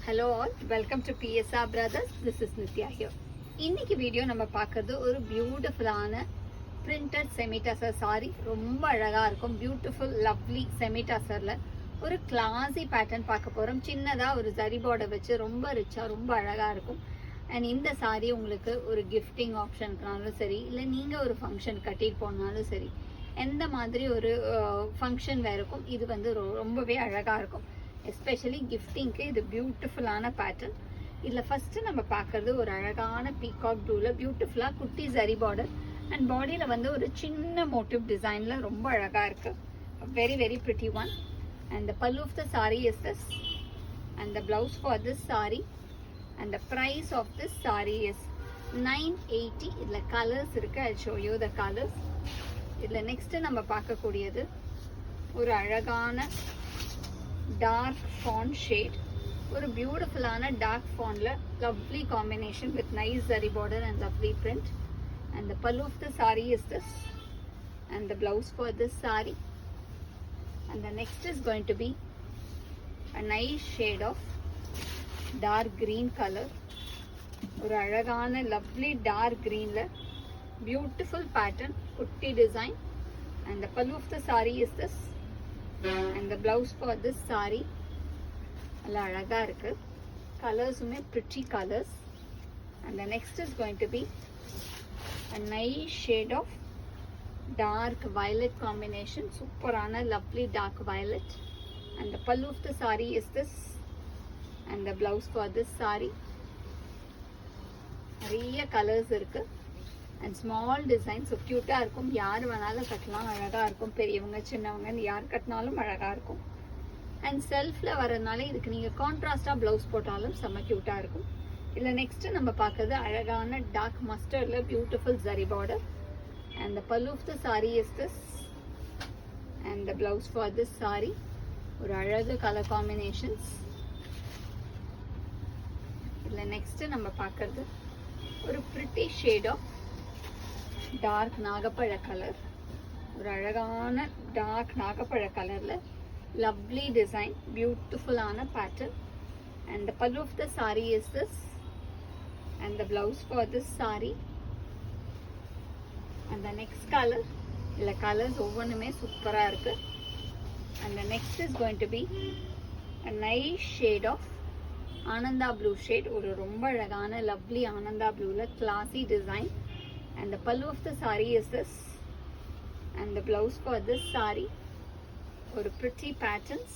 Hello all, welcome to PSR Brothers. This is Nitya here. இன்னைக்கு video நம்ம பார்க்கிறது ஒரு பியூட்டிஃபுல்லான பிரிண்டட் செமிடாசர் சாரி. ரொம்ப அழகா இருக்கும். பியூட்டிஃபுல் லவ்லி செமிடாசர்ல ஒரு கிளாசி பேட்டர்ன் பார்க்க போறோம். சின்னதா ஒரு ஜரி பார்டர் வச்சு ரொம்ப ரிச்சா ரொம்ப அழகா இருக்கும். அண்ட் இந்த சாரி உங்களுக்கு ஒரு கிஃப்டிங் ஆப்ஷனுக்குனாலும் சரி, இல்லை நீங்க ஒரு ஃபங்க்ஷன் கட்டிட்டு போனாலும் சரி, எந்த மாதிரி ஒரு ஃபங்க்ஷன் வேறுக்கும் இது வந்து ரொம்பவே அழகா இருக்கும். எஸ்பெஷலி கிஃப்டிங்க்கு இது பியூட்டிஃபுல்லான பேட்டர்ன். இதில் ஃபஸ்ட்டு நம்ம பார்க்குறது ஒரு அழகான பீகாக் ப்ளூவில் பியூட்டிஃபுல்லாக குட்டி ஜரி பார்டர் அண்ட் பாடியில் வந்து ஒரு சின்ன மோட்டிவ் டிசைனில் ரொம்ப அழகாக இருக்குது. Very very pretty one. And the pallu of the sari is this and the blouse for this sari and the price of this sari is 980. இதில் கலர்ஸ் இருக்குது. I show you the colours. இதில் நெக்ஸ்ட்டு நம்ம பார்க்கக்கூடியது ஒரு அழகான dark fawn shade, ஒரு பியூட்டிஃபுல்லான dark fawnல lovely combination with nice zari border and lovely print. And the pallu of the saree is this and the blouse for this saree. And the next is going to be a nice shade of dark green color, ஒரு அழகான lovely dark greenல beautiful pattern kutti design. And the pallu of the saree is this and the blouse for this saree alla alaga irukku. Colors ume pretty colors. And the next is going to be a nice shade of dark violet combination, super ana lovely dark violet. And the pallu of the saree is this and the blouse for this saree. Nariya colors irukku and small design, so cute ah irukum. Yaar venalum kattalam, alaga irukum. Periyavanga chinnavanga yaar katnalum alaga irukum. And self la varadnaala idukku neenga contrast ah blouse potalum sama cute ah irukum. Illa next நம்ம பார்க்கிறது அழகான dark mustard la beautiful zari border and the pallu of the saree is this and the blouse for this saree. ஒரு அழகு color combinations. illa next நம்ம பார்க்கிறது ஒரு pretty shade of dark நாகப்பழ colour. ஒரு அழகான டார்க் நாகப்பழ கலர்ல லவ்லி டிசைன், பியூட்டிஃபுல்லான pattern. And the pallu of the sari is this and the blouse for this sari. And the next colour, இல்லை கலர்ஸ் ஒவ்வொன்றுமே சூப்பராக இருக்கு. And the next is going to be a nice shade of Ananda blue shade. ஒரு ரொம்ப அழகான lovely Ananda ப்ளூவில் classy design. And the pallu of the saree is this and the blouse for this saree, or pretty patterns.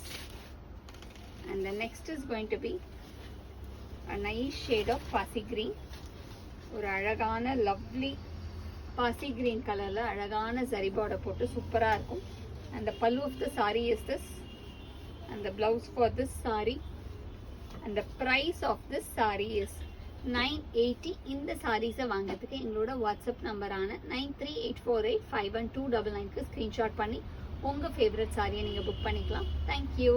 And the next is going to be a nice shade of passy green, or alagana lovely passy green color la alagana zari border போட்டு சூப்பரா இருக்கும். And the pallu of the saree is this and the blouse for this saree. And the price of this saree is 980. இந்த சாரீஸை வாங்கிறதுக்கு எங்களோட WhatsApp நம்பரான 9384851299க்கு screenshot பண்ணி உங்கள் favourite சாரியை நீங்கள் புக் பண்ணிக்கலாம். தேங்க்யூ.